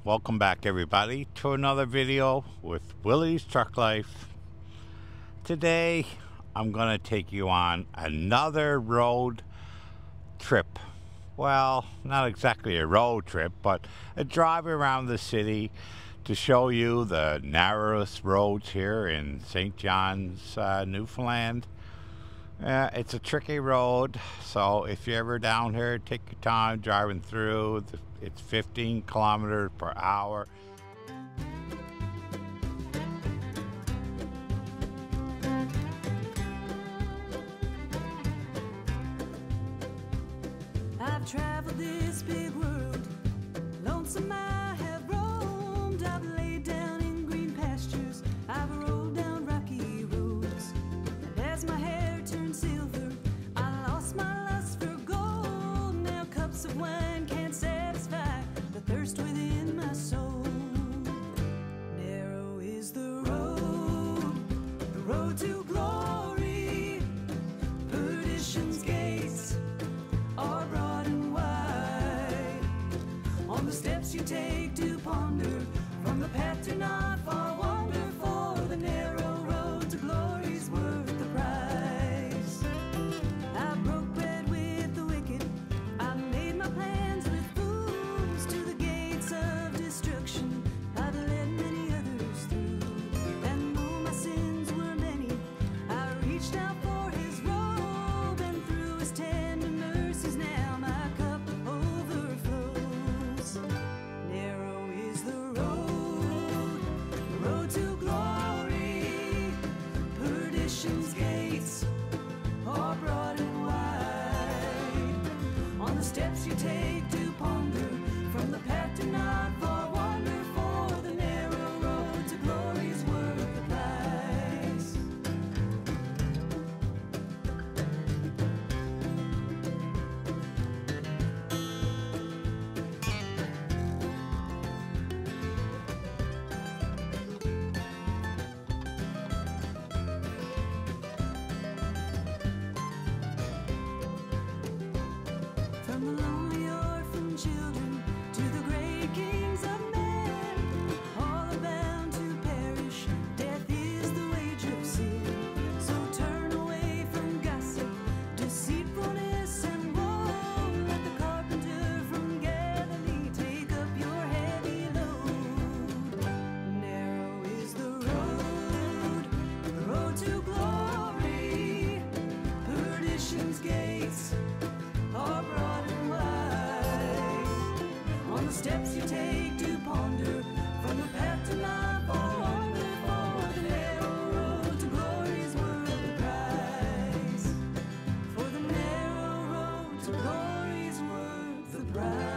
welcome back everybody to another video with Willie's Truck Life. Today I'm gonna take you on another road trip. Well, not exactly a road trip, but a drive around the city to show you the narrowest roads here in St. John's, Newfoundland. It's a tricky road, so if you're ever down here, take your time driving through. It's 15 kilometers per hour. I've traveled this big world, lonesome I have roamed. I've laid down in green pastures, I've rolled down rocky roads. And as my hair turned silver, I lost my lust for gold. Now cups of wine can't satisfy the thirst within my soul. Narrow is the road to glory. Perdition's gates are broad and wide. On the steps you take to ponder, from the path to not far wander, for the narrow road to glory's worth the price. I broke bread with the wicked, I made my plans with fools. To the gates of destruction I'd led many others through. And though my sins were many, I reached out for his robe, and through his tender mercies now my cup overflows. Narrow is the road to glory. Perdition's gates are broad and wide. On the steps you take to ponder, from the path to not far wander, for the narrow road to glory's worth the price. From the lonely orphan children to the great kings of men, all are bound to perish. Death is the wage of sin. So turn away from gossip, deceitfulness, and woe. Let the carpenter from Galilee take up your heavy load. Narrow is the road to glory. Perdition's gates are broad and wide. On the steps you take to ponder, from the path to not far wander, for the narrow road to glory's worth the price. For the narrow road to glory's worth the price.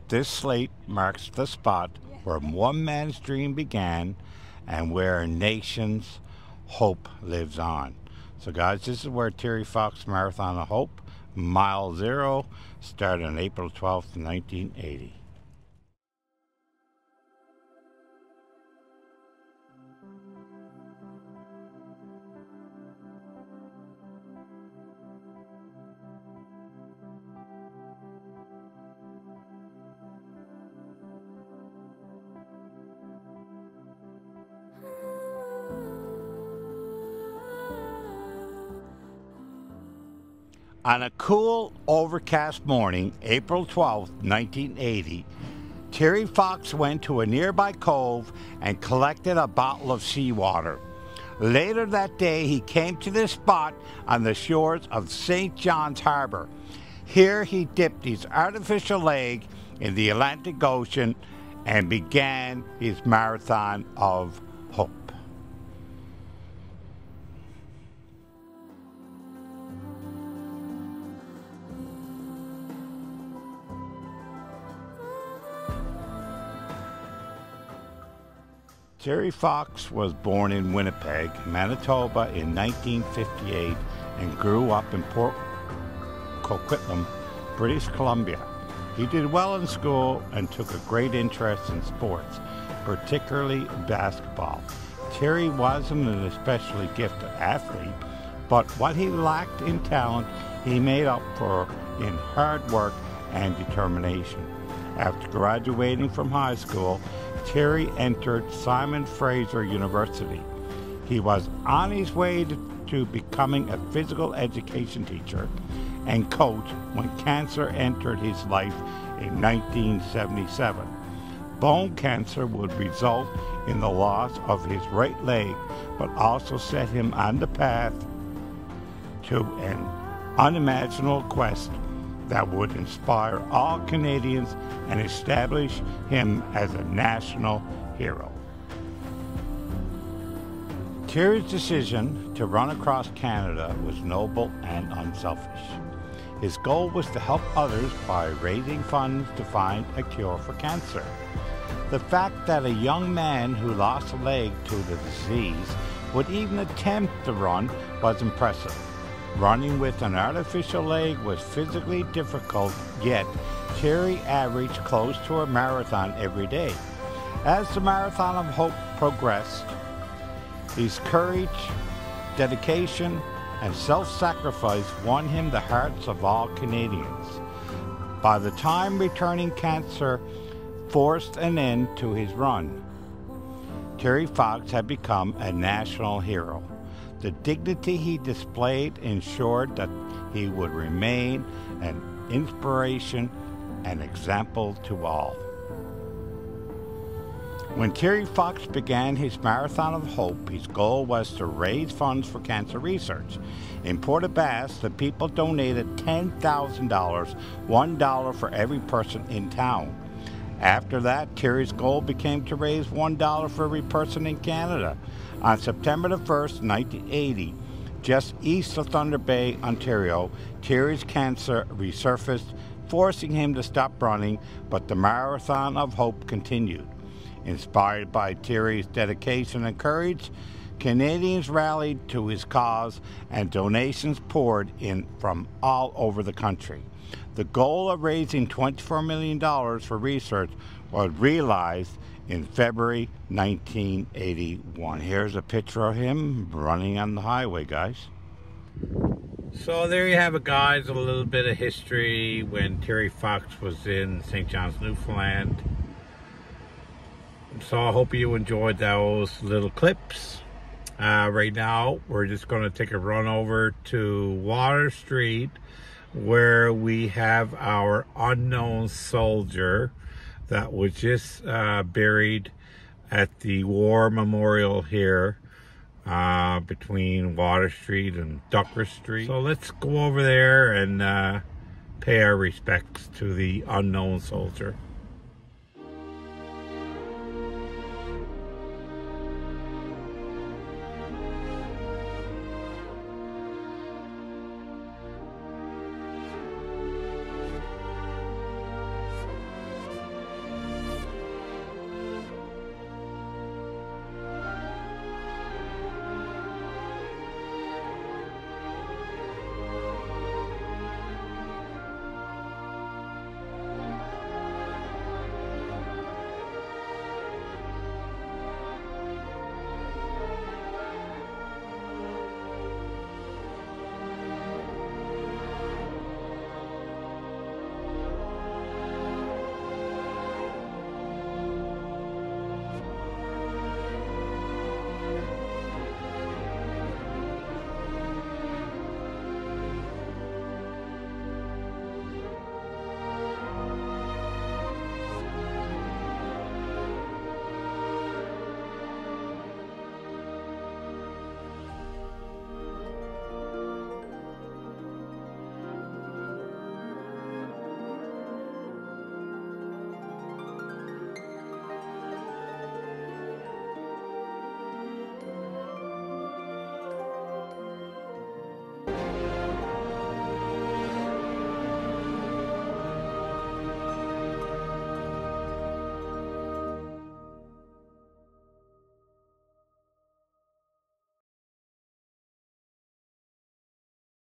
This slate marks the spot where one man's dream began and where a nation's hope lives on. So guys, this is where Terry Fox Marathon of Hope, Mile Zero, started on April 12th, 1980. On a cool, overcast morning, April 12, 1980, Terry Fox went to a nearby cove and collected a bottle of seawater. Later that day, he came to this spot on the shores of St. John's Harbor. Here he dipped his artificial leg in the Atlantic Ocean and began his marathon of hope. Terry Fox was born in Winnipeg, Manitoba in 1958 and grew up in Port Coquitlam, British Columbia. He did well in school and took a great interest in sports, particularly basketball. Terry wasn't an especially gifted athlete, but what he lacked in talent, he made up for in hard work and determination. After graduating from high school, Terry entered Simon Fraser University. He was on his way to becoming a physical education teacher and coach when cancer entered his life in 1977. Bone cancer would result in the loss of his right leg, but also set him on the path to an unimaginable quest that would inspire all Canadians and establish him as a national hero. Terry's decision to run across Canada was noble and unselfish. His goal was to help others by raising funds to find a cure for cancer. The fact that a young man who lost a leg to the disease would even attempt to run was impressive. Running with an artificial leg was physically difficult, yet Terry averaged close to a marathon every day. As the Marathon of Hope progressed, his courage, dedication, and self-sacrifice won him the hearts of all Canadians. By the time returning cancer forced an end to his run, Terry Fox had become a national hero. The dignity he displayed ensured that he would remain an inspiration and example to all. When Terry Fox began his Marathon of Hope, his goal was to raise funds for cancer research. In Port-aux-Basques, the people donated $10,000, $1 for every person in town. After that, Terry's goal became to raise $1 for every person in Canada. On September the 1st, 1980, just east of Thunder Bay, Ontario, Terry's cancer resurfaced, forcing him to stop running, but the Marathon of Hope continued. Inspired by Terry's dedication and courage, Canadians rallied to his cause and donations poured in from all over the country. The goal of raising $24 million for research was realized in February 1981. Here's a picture of him running on the highway, guys. So there you have it, guys, a little bit of history when Terry Fox was in St. John's, Newfoundland. So I hope you enjoyed those little clips. Right now, we're just going to take a run over to Water Street, where we have our unknown soldier that was just buried at the War Memorial here between Water Street and Duckworth Street. So let's go over there and pay our respects to the unknown soldier.